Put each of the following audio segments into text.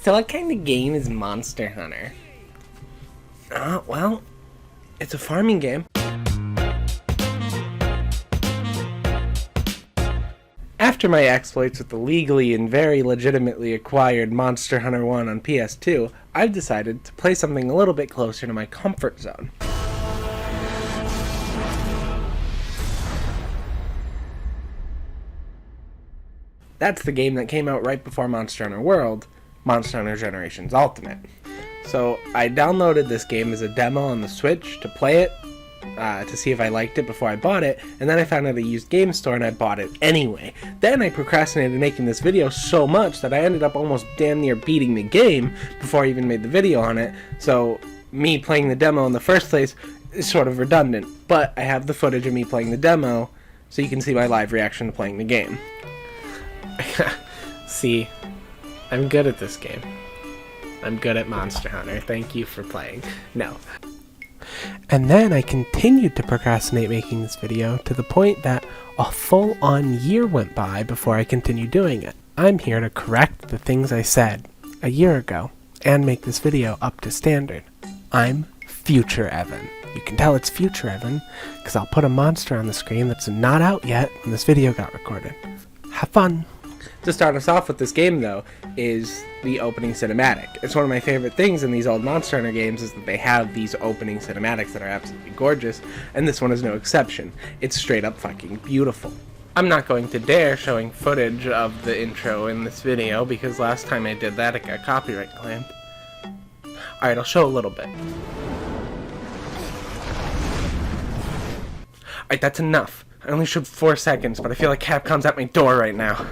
So what kind of game is Monster Hunter? Well, it's a farming game. After my exploits with the legally and very legitimately acquired Monster Hunter 1 on PS2, I've decided to play something a little bit closer to my comfort zone. That's the game that came out right before Monster Hunter World, Monster Hunter Generations Ultimate. So I downloaded this game as a demo on the Switch to play it, to see if I liked it before I bought it, and then I found out a used game store and I bought it anyway. Then I procrastinated making this video so much that I ended up almost damn near beating the game before I even made the video on it, so me playing the demo in the first place is sort of redundant, but I have the footage of me playing the demo so you can see my live reaction to playing the game. See, I'm good at this game. I'm good at Monster Hunter. Thank you for playing. No. And then I continued to procrastinate making this video to the point that a full-on year went by before I continued doing it. I'm here to correct the things I said a year ago and make this video up to standard. I'm Future Evan. You can tell it's Future Evan because I'll put a monster on the screen that's not out yet when this video got recorded. Have fun! To start us off with this game, though, is the opening cinematic. It's one of my favorite things in these old Monster Hunter games is that they have these opening cinematics that are absolutely gorgeous, and this one is no exception. It's straight up fucking beautiful. I'm not going to dare showing footage of the intro in this video, because last time I did that, it got copyright claimed. Alright, I'll show a little bit. Alright, that's enough. I only showed 4 seconds, but I feel like Capcom's at my door right now.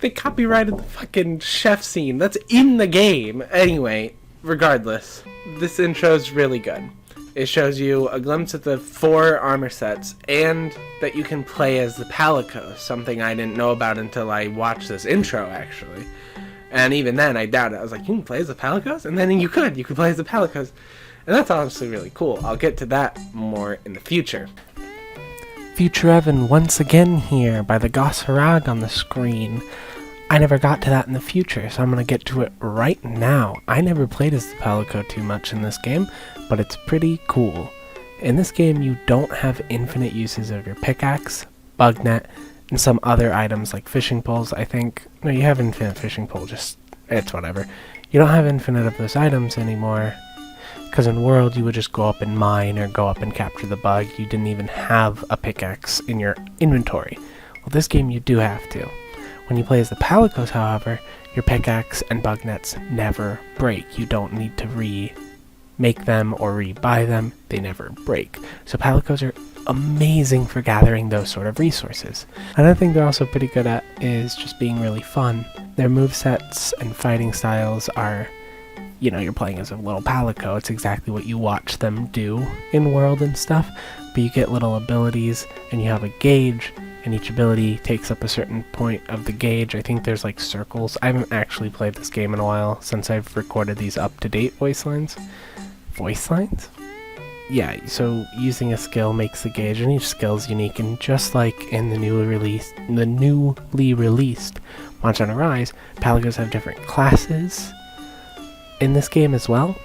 They copyrighted the fucking chef scene. That's in the game. Anyway, regardless, this intro is really good. It shows you a glimpse at the 4 armor sets, and that you can play as the Palicos, something I didn't know about until I watched this intro, actually. And even then, I doubted it. I was like, you can play as the Palicos? And then you could play as the Palicos. And that's honestly really cool. I'll get to that more in the future. Future Evan once again here by the Goss Harag on the screen. I never got to that in the future, so I'm going to get to it right now. I never played as the Palico too much in this game, but it's pretty cool. In this game, you don't have infinite uses of your pickaxe, bug net, and some other items like fishing poles, I think. No, you have infinite fishing pole, just, it's whatever. You don't have infinite of those items anymore, because in World, you would just go up and mine or go up and capture the bug. You didn't even have a pickaxe in your inventory. Well, this game, you do have to. When you play as the Palicos, however, your pickaxe and bug nets never break. You don't need to remake them or rebuy them. They never break. So Palicos are amazing for gathering those sort of resources. Another thing they're also pretty good at is just being really fun. Their movesets and fighting styles are, you know, you're playing as a little Palico. It's exactly what you watch them do in World and stuff. But you get little abilities and you have a gauge. And each ability takes up a certain point of the gauge. I think there's like circles. I haven't actually played this game in a while since I've recorded these up-to-date voice lines. Voice lines? Yeah, so using a skill makes the gauge, and each skill is unique. And just like in the newly released Monster Hunter Rise, Palicos have different classes in this game as well.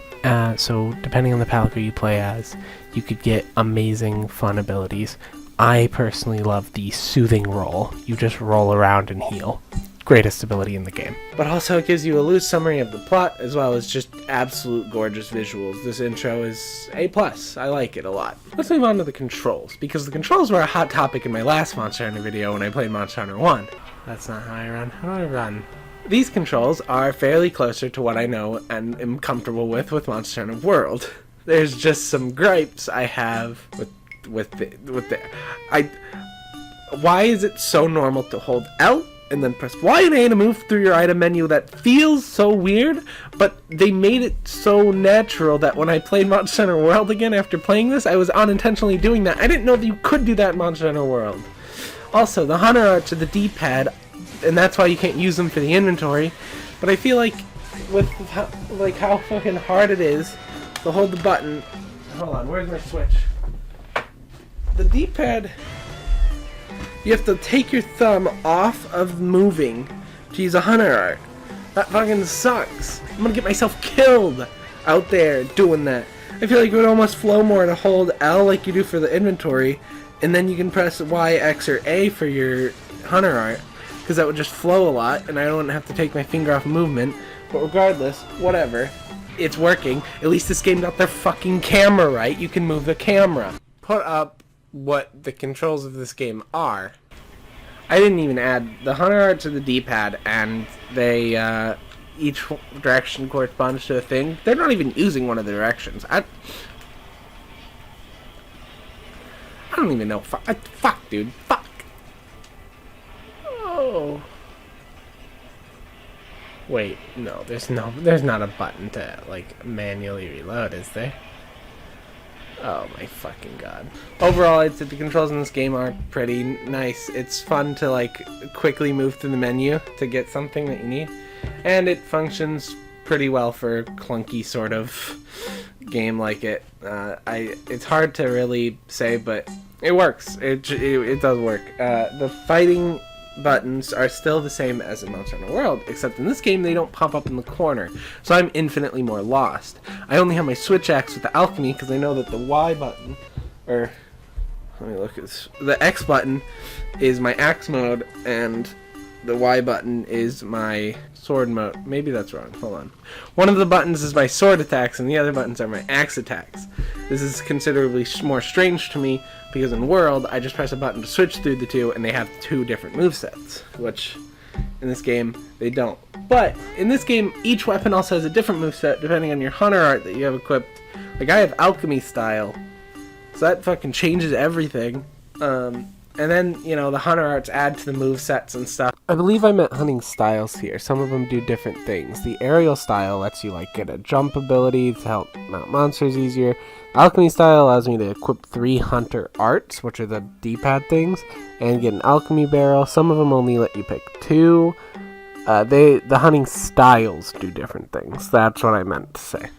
So depending on the Palico you play as, you could get amazing fun abilities. I personally love the soothing roll. You just roll around and heal. Greatest ability in the game. But also it gives you a loose summary of the plot, as well as just absolute gorgeous visuals. This intro is A+. I like it a lot. Let's move on to the controls, because the controls were a hot topic in my last Monster Hunter video when I played Monster Hunter 1. That's not how I run. How do I run? These controls are fairly closer to what I know and am comfortable with Monster Hunter World. There's just some gripes I have why is it so normal to hold L and then press Y and A to move through your item menu? That feels so weird, but they made it so natural that when I played Monster Hunter World again after playing this, I was unintentionally doing that. I didn't know that you could do that in Monster Hunter World. Also, the Hunter Arts are the D-pad, and that's why you can't use them for the inventory, but I feel like with how fucking hard it is to hold the button. Hold on, where's my switch? The D-pad, you have to take your thumb off of moving to use a Hunter Art. That fucking sucks. I'm gonna get myself killed out there doing that. I feel like it would almost flow more to hold L like you do for the inventory, and then you can press Y, X, or A for your hunter art, because that would just flow a lot, and I don't have to take my finger off movement. But regardless, whatever. It's working. At least this game got their fucking camera right. You can move the camera. Put up what the controls of this game are. I didn't even add the hunter art to the D-pad, and they, each direction corresponds to a thing. They're not even using one of the directions. I don't even know. Fuck, dude. Fuck. Oh. Wait, no. There's not a button to, like, manually reload, is there? Oh my fucking god. Overall, I'd say the controls in this game are pretty nice. It's fun to, like, quickly move through the menu to get something that you need. And it functions pretty well for a clunky sort of game like it. It's hard to really say, but it works. It does work. The fighting buttons are still the same as in Monster Hunter World, except in this game they don't pop up in the corner, so I'm infinitely more lost. I only have my switch axe with the alchemy because I know that the Y button, or let me look at this, the X button is my axe mode and the Y button is my sword mode. Maybe that's wrong. Hold on. One of the buttons is my sword attacks and the other buttons are my axe attacks. This is considerably more strange to me because in World, I just press a button to switch through the two and they have two different movesets, which in this game, they don't. But in this game, each weapon also has a different moveset depending on your hunter art that you have equipped. Like, I have alchemy style, so that fucking changes everything. And then, you know, the hunter arts add to the movesets and stuff. I believe I meant hunting styles here. Some of them do different things. The aerial style lets you, like, get a jump ability to help mount monsters easier. Alchemy style allows me to equip 3 hunter arts, which are the D-pad things, and get an alchemy barrel. Some of them only let you pick 2. The hunting styles do different things. That's what I meant to say.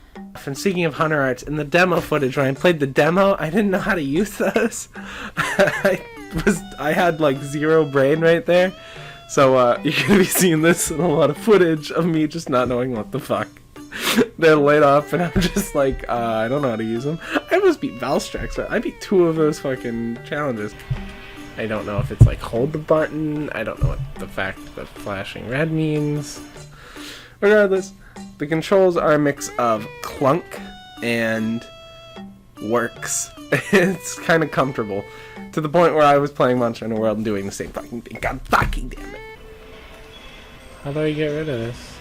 And speaking of hunter arts, in the demo footage, when I played the demo, I didn't know how to use those. I had like 0 brain right there. So you're gonna be seeing this in a lot of footage of me just not knowing what the fuck they're laid off, and I'm just like, I don't know how to use them. I almost beat Valstrax, but I beat 2 of those fucking challenges. I don't know if it's like hold the button. I don't know what the fact that flashing red means. Regardless, the controls are a mix of clunk and works. It's kind of comfortable. To the point where I was playing Monster Hunter World and doing the same fucking thing. God fucking damn it. How do I get rid of this?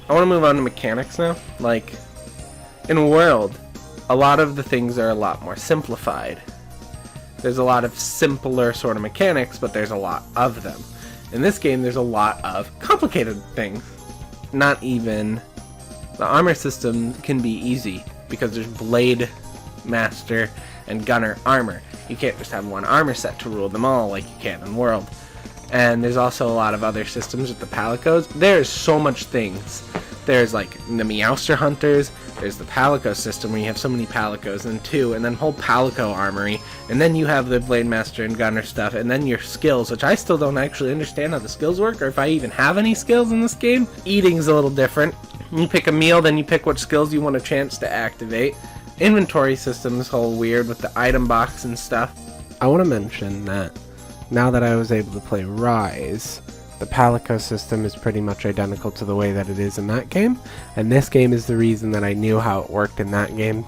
I want to move on to mechanics now. Like, in World, a lot of the things are a lot more simplified. There's a lot of simpler sort of mechanics, but there's a lot of them. In this game, there's a lot of complicated things. Not even... The armor system can be easy, because there's Blade Master and Gunner armor. You can't just have one armor set to rule them all like you can in World. And there's also a lot of other systems with the Palicos. There's so much things. There's like the Meowster Hunters, there's the Palico system where you have so many Palicos and 2, and then whole Palico armory, and then you have the Blade Master and Gunner stuff, and then your skills, which I still don't actually understand how the skills work, or if I even have any skills in this game. Eating's a little different. You pick a meal, then you pick what skills you want a chance to activate. Inventory system is whole weird with the item box and stuff. I want to mention that now that I was able to play Rise, the Palico system is pretty much identical to the way that it is in that game, and this game is the reason that I knew how it worked in that game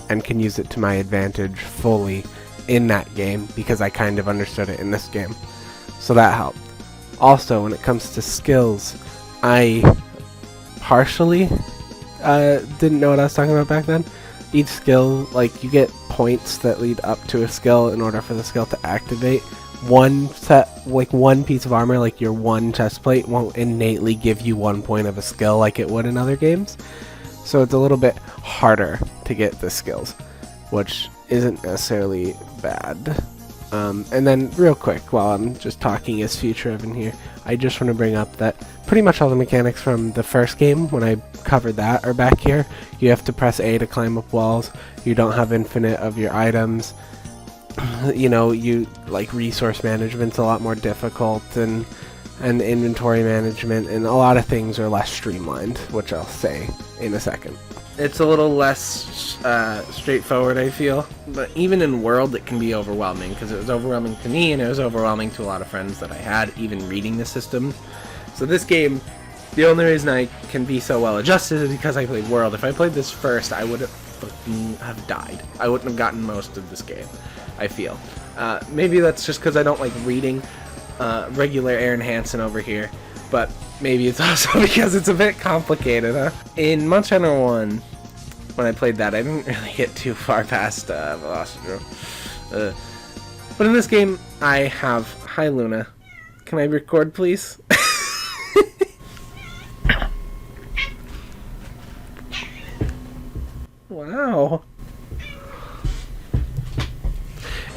and can use it to my advantage fully in that game because I kind of understood it in this game. So that helped. Also, when it comes to skills, I partially didn't know what I was talking about back then. Each skill, like, you get points that lead up to a skill in order for the skill to activate. One piece of armor, like your one chest plate, won't innately give you 1 point of a skill like it would in other games. So it's a little bit harder to get the skills, which isn't necessarily bad. And then real quick, while I'm just talking as future Evan here, I just want to bring up that pretty much all the mechanics from the first game, when I covered that, are back here. You have to press A to climb up walls. You don't have infinite of your items. You know, resource management's a lot more difficult, and and inventory management, and a lot of things are less streamlined, which I'll say in a second. It's a little less straightforward, I feel, but even in World it can be overwhelming, because it was overwhelming to me and it was overwhelming to a lot of friends that I had, even reading the system. So this game, the only reason I can be so well adjusted is because I played World. If I played this first, I would have died. I wouldn't have gotten most of this game, I feel. Maybe that's just because I don't like reading regular Aaron Hansen over here, but maybe it's also because it's a bit complicated, huh? In Monster Hunter 1, when I played that, I didn't really get too far past Velocity. But in this game, I have... Hi, Luna. Can I record, please? Wow.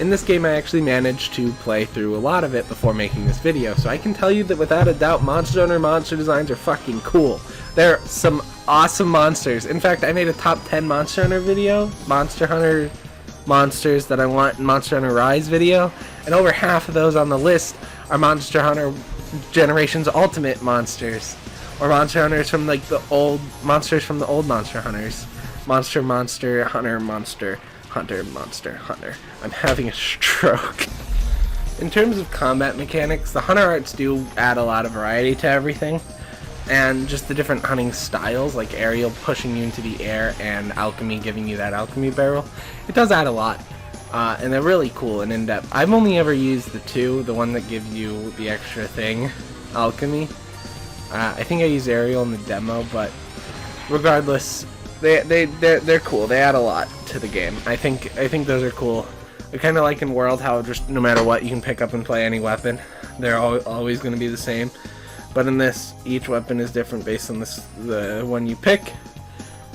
In this game, I actually managed to play through a lot of it before making this video, so I can tell you that without a doubt, Monster Hunter monster designs are fucking cool. There are some awesome monsters. In fact, I made a top 10 Monster Hunter video, Monster Hunter monsters that I want in Monster Hunter Rise video, and over half of those on the list are Monster Hunter Generations Ultimate monsters, or Monster Hunters from like the old monsters from the old Monster Hunters. Monster Hunter. I'm having a stroke. In terms of combat mechanics, the Hunter arts do add a lot of variety to everything, and just the different hunting styles, like aerial pushing you into the air and alchemy giving you that alchemy barrel, it does add a lot, and they're really cool and in-depth. I've only ever used the one that gives you the extra thing, alchemy. I think I used aerial in the demo, but regardless, they're cool. They add a lot to the game. I think those are cool. I kind of like in World how just no matter what you can pick up and play any weapon. They're always going to be the same. But in this, each weapon is different based on the one you pick.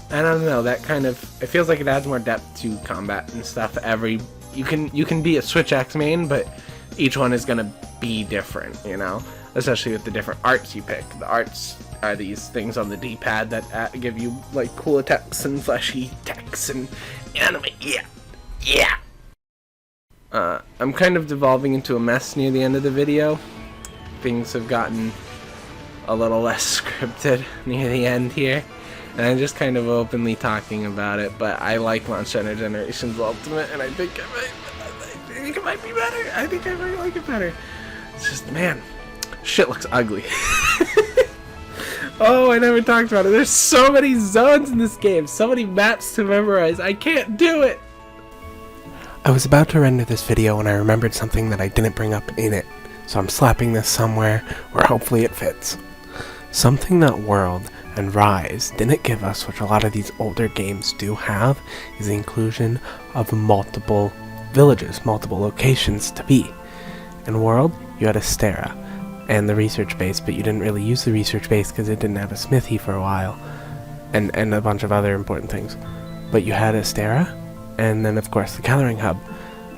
And I don't know, that kind of, it feels like it adds more depth to combat and stuff. You can be a switch axe main, but each one is going to be different, you know, especially with the different arts you pick. The arts are these things on the D-pad that give you like cool attacks and flashy attacks and anime. Yeah. I'm kind of devolving into a mess near the end of the video. Things have gotten a little less scripted near the end here, and I'm just kind of openly talking about it. But I like Monster Hunter Generations Ultimate, and I think it might be better. I think I might like it better. It's just, man, shit looks ugly. Oh, I never talked about it. There's so many zones in this game, so many maps to memorize. I can't do it. I was about to render this video when I remembered something that I didn't bring up in it, so I'm slapping this somewhere where hopefully it fits. Something that World and Rise didn't give us, which a lot of these older games do have, is the inclusion of multiple villages, multiple locations to be. In World, you had Astera and the research base, but you didn't really use the research base because it didn't have a smithy for a while, and a bunch of other important things. But you had Astera, and then of course the Gathering Hub.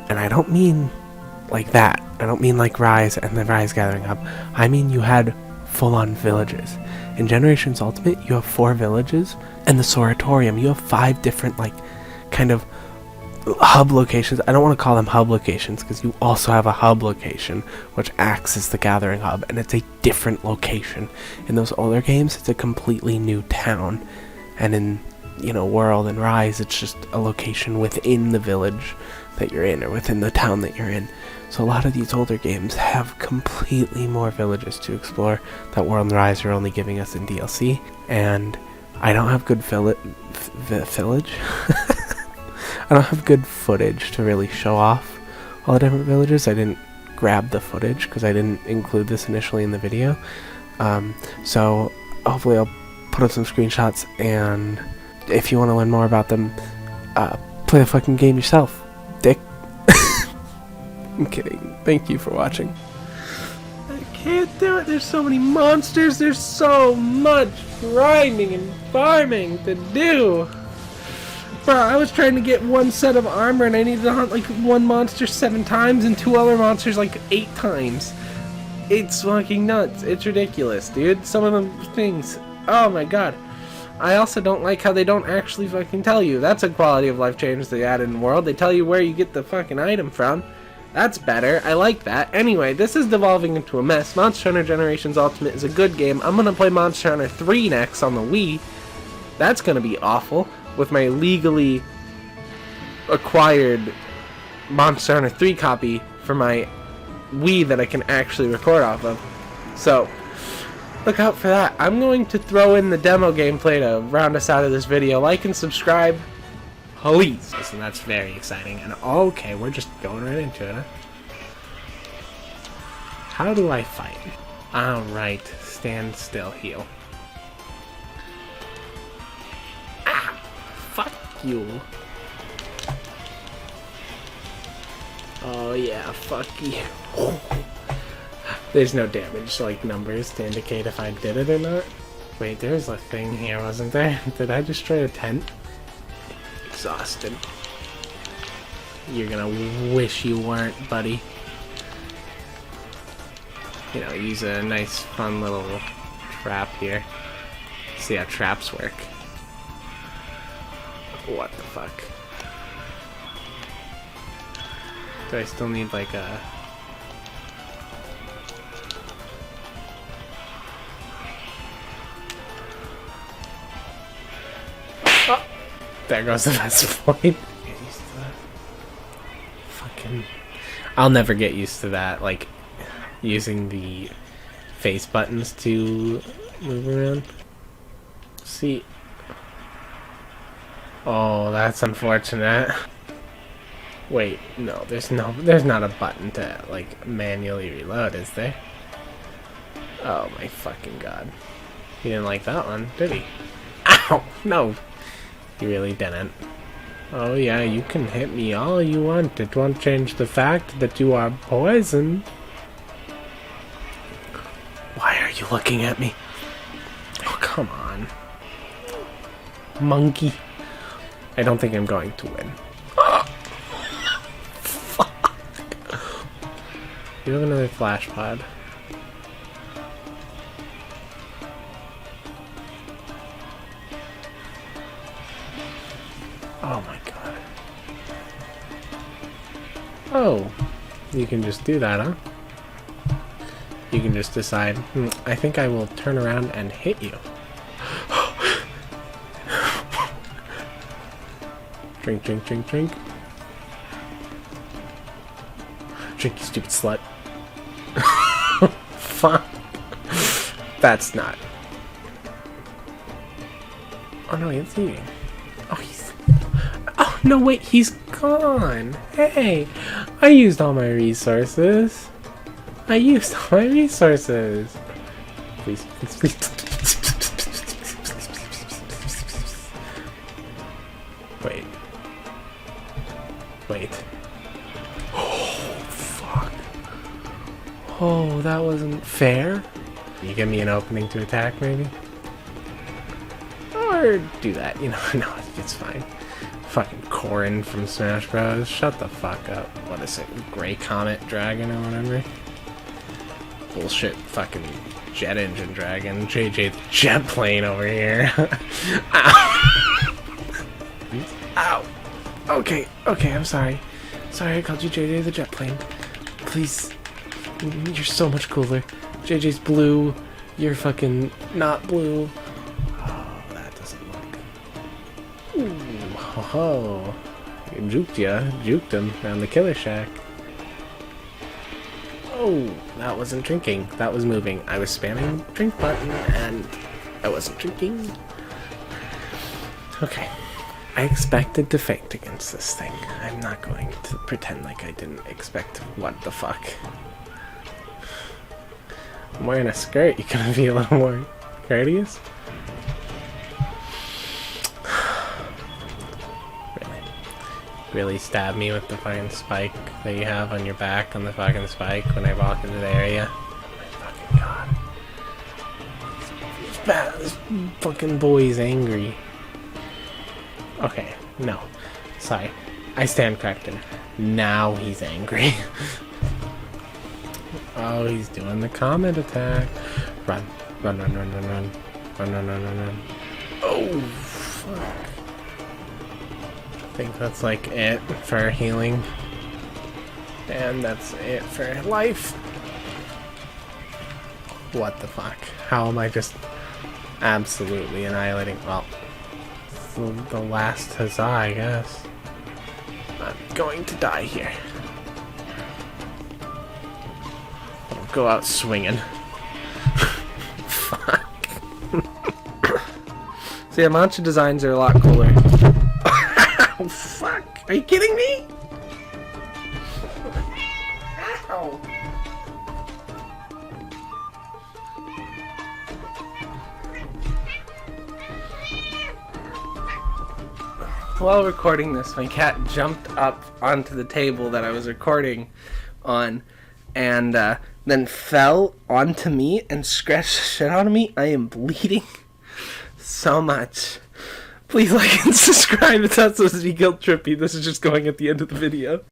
And I don't mean like that. I don't mean like Rise and the Rise Gathering Hub. I mean you had full-on villages. In Generations Ultimate, you have 4 villages, and the Soratorium, you have 5 different, like, kind of hub locations. I don't want to call them hub locations, because you also have a hub location, which acts as the Gathering Hub, and it's a different location. In those older games, it's a completely new town, and in, you know, World and Rise, it's just a location within the village that you're in, or within the town that you're in. So a lot of these older games have completely more villages to explore that World and Rise are only giving us in DLC, and I don't have good village. I don't have good footage to really show off all the different villages. I didn't grab the footage because I didn't include this initially in the video. So hopefully I'll put up some screenshots, and if you want to learn more about them, play the fucking game yourself, dick. I'm kidding. Thank you for watching. I can't do it. There's so many monsters. There's so much grinding and farming to do. Bro, I was trying to get 1 set of armor and I needed to hunt like 1 monster 7 times and 2 other monsters like 8 times. It's fucking nuts. It's ridiculous, dude. Some of them things. Oh my god. I also don't like how they don't actually fucking tell you. That's a quality of life change they added in the world. They tell you where you get the fucking item from. That's better. I like that. Anyway, this is devolving into a mess. Monster Hunter Generations Ultimate is a good game. I'm gonna play Monster Hunter 3 next on the Wii. That's gonna be awful. With my legally acquired Monster Hunter 3 copy for my Wii that I can actually record off of. So, look out for that. I'm going to throw in the demo gameplay to round us out of this video. Like and subscribe, please. Listen, that's very exciting. And okay, we're just going right into it, huh? How do I fight? Alright, stand still, heal. Ah! Fuck you. Oh yeah, fuck you. There's no damage, like numbers, to indicate if I did it or not. Wait, there's a thing here, wasn't there? Did I destroy a tent? Exhausted. You're gonna wish you weren't, buddy. You know, use a nice, fun little trap here. See how traps work. What the fuck? Do I still need like a... Oh! There goes the best point. Get used to that. Fucking... I'll never get used to that, like, using the face buttons to move around. See... Oh, that's unfortunate. Wait, no, there's not a button to, like, manually reload, is there? Oh my fucking god. He didn't like that one, did he? Ow! No! He really didn't. Oh yeah, you can hit me all you want. It won't change the fact that you are poison. Why are you looking at me? Oh, come on. Monkey. I don't think I'm going to win. You have another flash pod. Oh my god. Oh, you can just do that, huh? You can just decide, I think I will turn around and hit you. Drink, drink, drink, drink. Drink, you stupid slut. Fuck. That's not. Oh no, he's leaving. Oh, he's... Oh, no, wait, he's gone. Hey, I used all my resources. Please, please, please. Wait. Wait. Oh, that wasn't fair. You give me an opening to attack, maybe? Or do that, you know, no, it's fine. Fucking Corrin from Smash Bros. Shut the fuck up. What is it? Grey Comet Dragon or whatever? Bullshit fucking jet engine dragon. JJ the jet plane over here. Ow. Ow. Okay, okay, I'm sorry. Sorry I called you JJ the jet plane. Please. You're so much cooler. JJ's blue. You're fucking not blue. Oh, that doesn't look. Ooh, ho ho. Juked ya. Juked him around the Killer Shack. Oh, that wasn't drinking. That was moving. I was spamming the drink button and I wasn't drinking. Okay. I expected to faint against this thing. I'm not going to pretend like I didn't expect what the fuck. I'm wearing a skirt, you gonna be a little more courteous? Really? Really stab me with the fucking spike that you have on your back on the fucking spike when I walk into the area? Oh my fucking god. This fucking boy is angry. Okay, no. Sorry. I stand corrected. Now he's angry. Oh, he's doing the comet attack. Run. Run, run, run, run, run. Run, run, run, run, run. Oh, fuck. I think that's like it for healing. And that's it for life. What the fuck? How am I just absolutely annihilating? Well, the last huzzah, I guess. I'm going to die here. I'll go out swinging. Fuck. See, Mancha designs are a lot cooler. Oh, fuck. Are you kidding me? Ow. While recording this, my cat jumped up onto the table that I was recording on and then fell onto me and scratched the shit out of me. I am bleeding so much. Please like and subscribe. It's not supposed to be guilt trippy. This is just going at the end of the video.